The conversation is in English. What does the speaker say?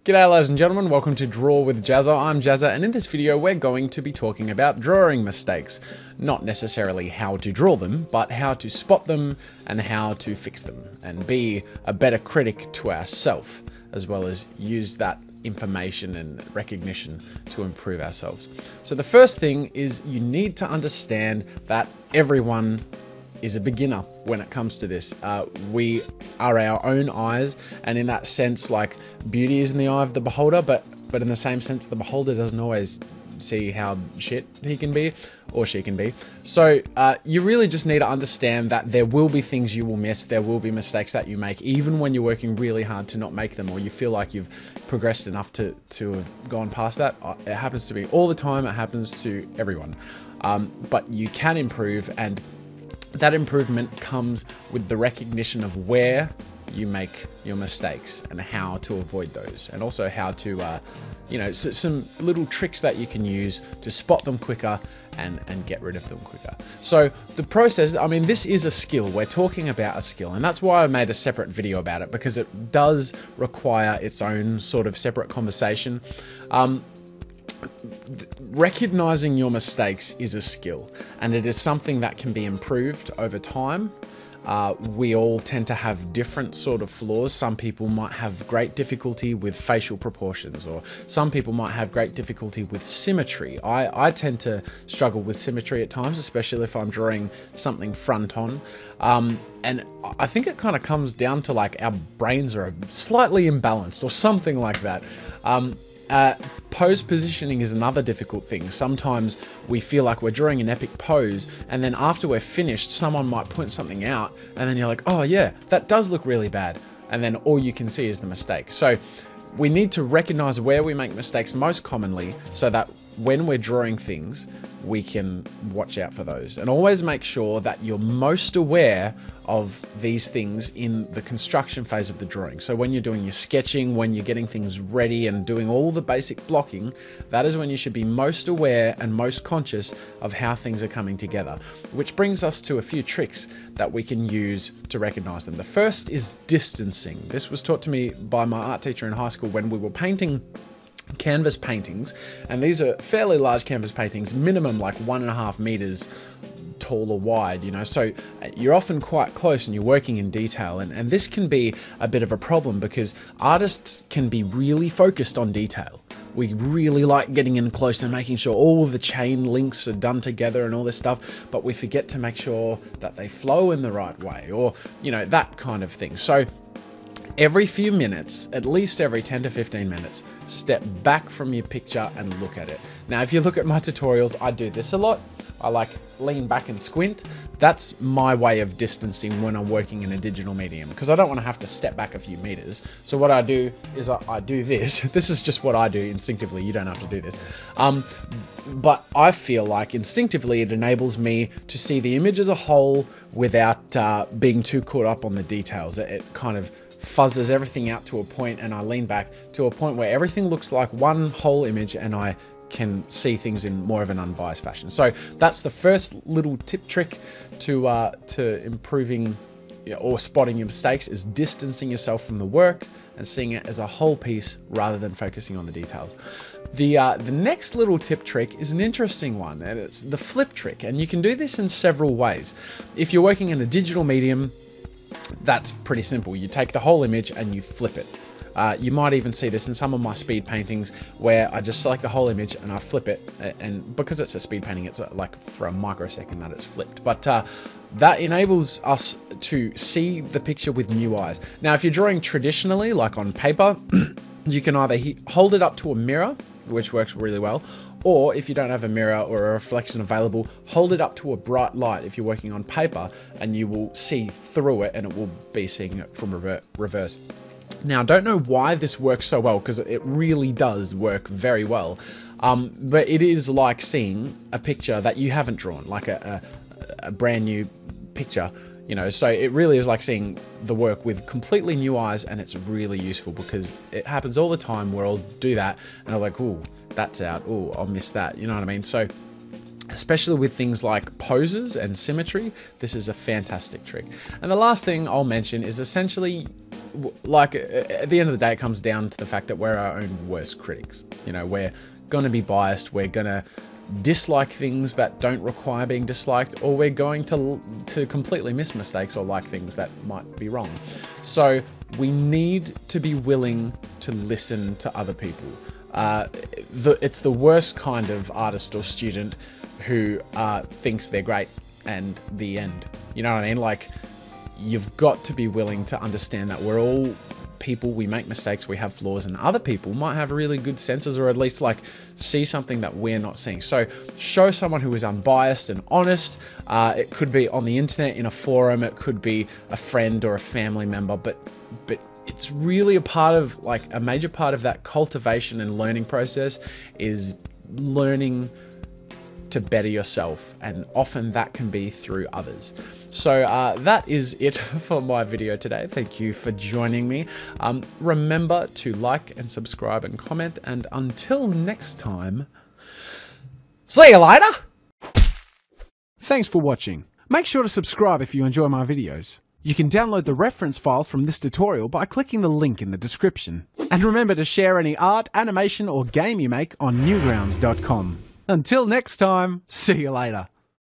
G'day ladies and gentlemen, welcome to Draw with Jazza. I'm Jazza, and in this video we're going to be talking about drawing mistakes. Not necessarily how to draw them, but how to spot them and how to fix them and be a better critic to ourselves, as well as use that information and recognition to improve ourselves. So the first thing is you need to understand that everyone is a beginner when it comes to this. We are our own eyes, and in that sense, like, beauty is in the eye of the beholder, but in the same sense, the beholder doesn't always see how shit he can be or she can be. So you really just need to understand that there will be things you will miss, there will be mistakes that you make, even when you're working really hard to not make them, or you feel like you've progressed enough to have gone past that. It happens to me all the time, it happens to everyone. But you can improve, and that improvement comes with the recognition of where you make your mistakes and how to avoid those, and also how to, some little tricks that you can use to spot them quicker and get rid of them quicker. So the process, I mean, this is a skill. We're talking about a skill, and that's why I made a separate video about it, because it does require its own sort of separate conversation. Recognizing your mistakes is a skill, and it is something that can be improved over time. We all tend to have different sort of flaws. Some people might have great difficulty with facial proportions, or some people might have great difficulty with symmetry. I tend to struggle with symmetry at times, especially if I'm drawing something front on. And I think it kind of comes down to, like, our brains are slightly imbalanced or something like that. Pose positioning is another difficult thing. Sometimes we feel like we're drawing an epic pose, and then after we're finished, someone might point something out, and then you're like, oh yeah, that does look really bad. And then all you can see is the mistake. So we need to recognize where we make mistakes most commonly, so that when we're drawing things, we can watch out for those. And always make sure that you're most aware of these things in the construction phase of the drawing. So when you're doing your sketching, when you're getting things ready and doing all the basic blocking, that is when you should be most aware and most conscious of how things are coming together. Which brings us to a few tricks that we can use to recognize them. The first is distancing. This was taught to me by my art teacher in high school when we were painting canvas paintings, and these are fairly large canvas paintings, minimum like 1.5 meters tall or wide, so you're often quite close and you're working in detail, and this can be a bit of a problem because artists can be really focused on detail. We really like getting in close and making sure all the chain links are done together and all this stuff, but we forget to make sure that they flow in the right way, or that kind of thing. So every few minutes, at least every 10 to 15 minutes, step back from your picture and look at it. Now, if you look at my tutorials, I do this a lot. I like lean back and squint. That's my way of distancing when I'm working in a digital medium, because I don't want to have to step back a few meters. So what I do is I do this. This is just what I do instinctively. You don't have to do this. But I feel like instinctively it enables me to see the image as a whole without being too caught up on the details. It kind of fuzzes everything out to a point, and I lean back to a point where everything looks like one whole image, and I can see things in more of an unbiased fashion. So that's the first little trick to improving or spotting your mistakes, is distancing yourself from the work and seeing it as a whole piece rather than focusing on the details. The next little trick is an interesting one, and it's the flip trick, and you can do this in several ways. If you're working in a digital medium, that's pretty simple. You take the whole image and you flip it. You might even see this in some of my speed paintings, where I just select the whole image and I flip it, and because it's a speed painting, it's like for a microsecond that it's flipped. But that enables us to see the picture with new eyes. Now, if you're drawing traditionally, like on paper, you can either hold it up to a mirror, which works really well, or if you don't have a mirror or a reflection available, hold it up to a bright light if you're working on paper, and you will see through it, and it will be seeing it from reverse. Now, I don't know why this works so well, because it really does work very well, but it is like seeing a picture that you haven't drawn, like a brand new picture. So it really is like seeing the work with completely new eyes, and it's really useful because it happens all the time where I'll do that and I'm like, oh, that's out, oh, I'll miss that, you know what I mean? So especially with things like poses and symmetry, this is a fantastic trick. And the last thing I'll mention is essentially like at the end of the day, it comes down to the fact that we're our own worst critics. You know, we're going to be biased. We're going to dislike things that don't require being disliked, or we're going to completely miss mistakes or like things that might be wrong. So we need to be willing to listen to other people. It's the worst kind of artist or student who thinks they're great and the end. You know what I mean? Like, you've got to be willing to understand that we're all people, we make mistakes, we have flaws, and other people might have really good senses, or at least like see something that we're not seeing. So show someone who is unbiased and honest. It could be on the internet, in a forum, it could be a friend or a family member, but it's really a part of, like, a major part of that cultivation and learning process is learning to better yourself, and often that can be through others. So that is it for my video today. Thank you for joining me. Remember to like and subscribe and comment, and until next time, see you later! Thanks for watching. Make sure to subscribe if you enjoy my videos. You can download the reference files from this tutorial by clicking the link in the description. And remember to share any art, animation or game you make on Newgrounds.com. Until next time, see you later.